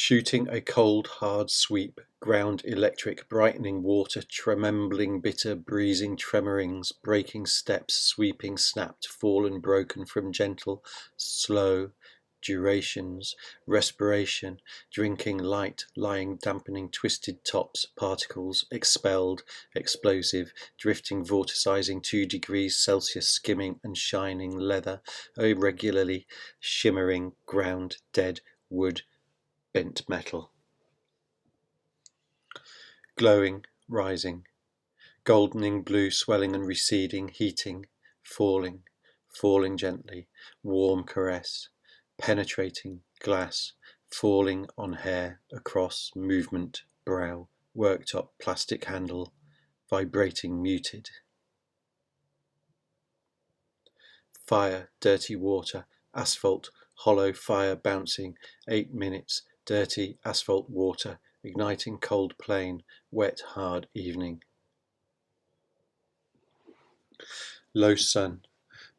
Shooting a cold, hard sweep, ground electric, brightening water, trembling, bitter, breezing, tremorings, breaking steps, sweeping, snapped, fallen, broken from gentle, slow, durations, respiration, drinking, light, lying, dampening, twisted tops, particles, expelled, explosive, drifting, vorticizing, 2 degrees Celsius, skimming and shining, leather, irregularly, shimmering, ground, dead, wood, bent metal. Glowing, rising, goldening blue, swelling and receding, heating, falling, falling gently, warm caress, penetrating, glass, falling on hair, across, movement, brow, worktop, plastic handle, vibrating, muted. Fire, dirty water, asphalt, hollow fire bouncing, 8 minutes, dirty asphalt water, igniting cold plain, wet hard evening. Low sun,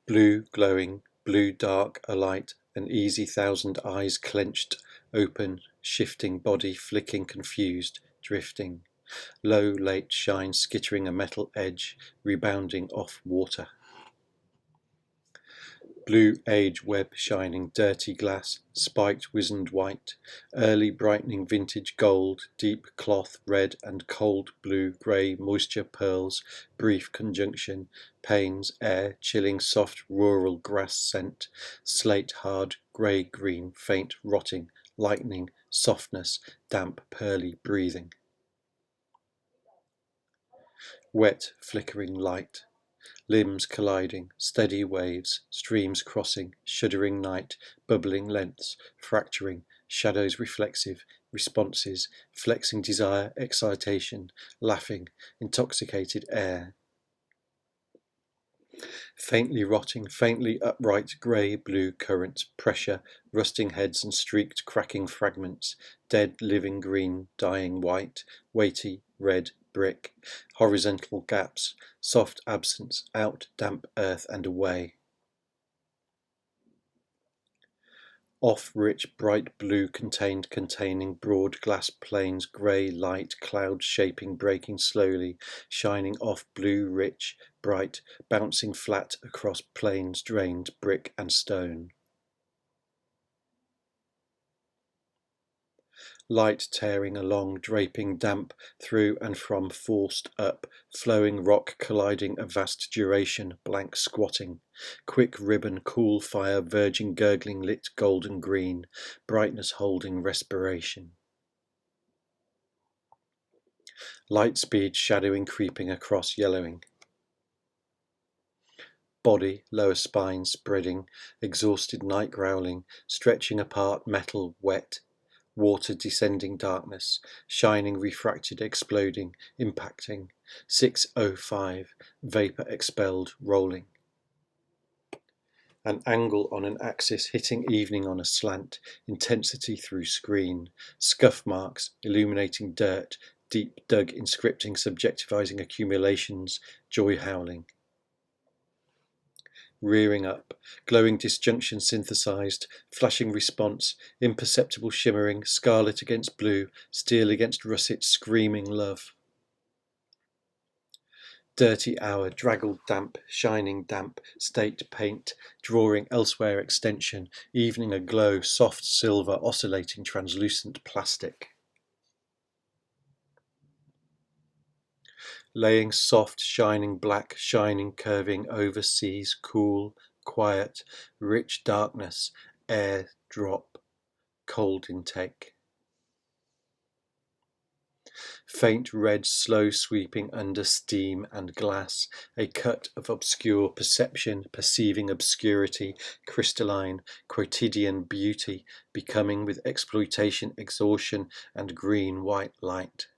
blue glowing, blue dark, alight, an easy 1,000 eyes clenched, open, shifting body, flicking, confused, drifting. Low late shine, skittering a metal edge, rebounding off water. Blue age web shining, dirty glass, spiked wizened white, early brightening vintage gold, deep cloth red and cold blue, grey moisture pearls, brief conjunction, panes, air, chilling soft rural grass scent, slate hard, grey green, faint rotting, lightning, softness, damp pearly breathing. Wet flickering light. Limbs colliding, steady waves, streams crossing, shuddering night, bubbling lengths, fracturing, shadows reflexive, responses, flexing desire, excitation, laughing, intoxicated air. Faintly rotting, faintly upright, grey, blue currents, pressure, rusting heads and streaked, cracking fragments, dead, living green, dying white, weighty, red, brick, horizontal gaps, soft absence, out, damp earth and away. Off rich, bright blue, contained, containing, broad glass planes, grey, light, cloud shaping, breaking slowly, shining off blue, rich, bright, bouncing flat across plains, drained, brick and stone. Light tearing along, draping damp through and from, forced up, flowing rock colliding a vast duration, blank squatting, quick ribbon, cool fire, verging, gurgling, lit golden green, brightness holding respiration. Light speed, shadowing, creeping across, yellowing. Body, lower spine, spreading, exhausted night growling, stretching apart, metal, wet. Water descending darkness, shining, refracted, exploding, impacting. 6:05, vapor expelled, rolling. An angle on an axis, hitting evening on a slant, intensity through screen. Scuff marks, illuminating dirt, deep dug, inscripting, subjectivizing accumulations, joy howling. Rearing up, glowing disjunction synthesized, flashing response, imperceptible shimmering, scarlet against blue, steel against russet, screaming love. Dirty hour, draggled damp, shining damp, state paint, drawing elsewhere extension, evening aglow, soft silver, oscillating translucent plastic. Laying soft, shining black, shining, curving, overseas, cool, quiet, rich darkness, air drop, cold intake. Faint red, slow sweeping under steam and glass, a cut of obscure perception, perceiving obscurity, crystalline, quotidian beauty, becoming with exploitation, exhaustion, and green-white light.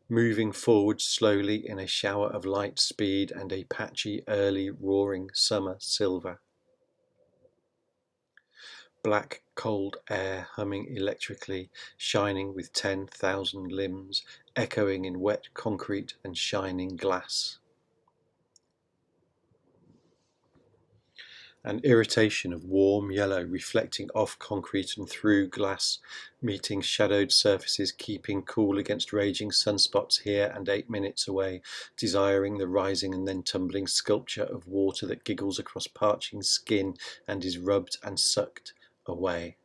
Moving forward slowly in a shower of light speed and a patchy, early, roaring summer silver. Black, cold air humming electrically, shining with 10,000 limbs, echoing in wet concrete and shining glass. An irritation of warm yellow reflecting off concrete and through glass, meeting shadowed surfaces, keeping cool against raging sunspots here and 8 minutes away, desiring the rising and then tumbling sculpture of water that giggles across parching skin and is rubbed and sucked away.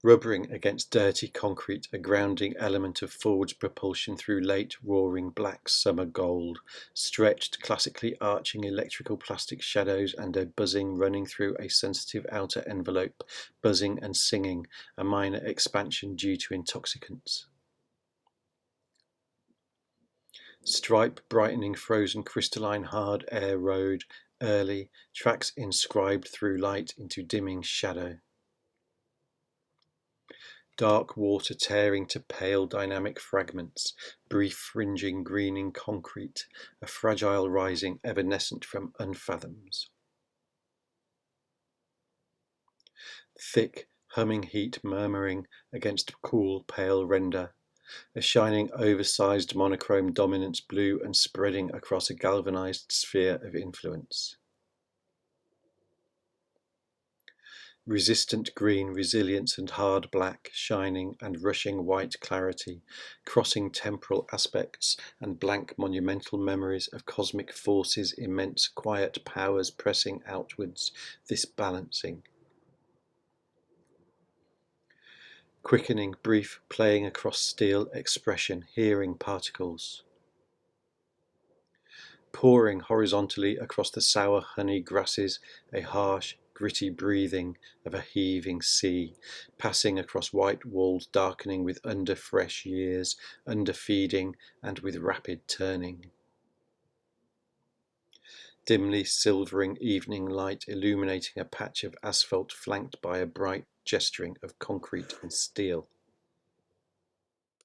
Rubbering against dirty concrete, a grounding element of forward propulsion through late roaring black summer gold, stretched classically arching electrical plastic shadows and a buzzing running through a sensitive outer envelope, buzzing and singing, a minor expansion due to intoxicants. Stripe brightening frozen crystalline hard air road, early, tracks inscribed through light into dimming shadow. Dark water tearing to pale dynamic fragments, brief fringing greening concrete, a fragile rising evanescent from unfathoms. Thick, humming heat murmuring against cool pale render, a shining oversized monochrome dominance blue and spreading across a galvanized sphere of influence. Resistant green resilience and hard black, shining and rushing white clarity, crossing temporal aspects and blank monumental memories of cosmic forces, immense quiet powers pressing outwards, this balancing. Quickening, brief, playing across steel expression, hearing particles. Pouring horizontally across the sour honey grasses, a harsh, gritty breathing of a heaving sea, passing across white walls darkening with under-fresh years, under-feeding and with rapid turning. Dimly silvering evening light illuminating a patch of asphalt flanked by a bright gesturing of concrete and steel.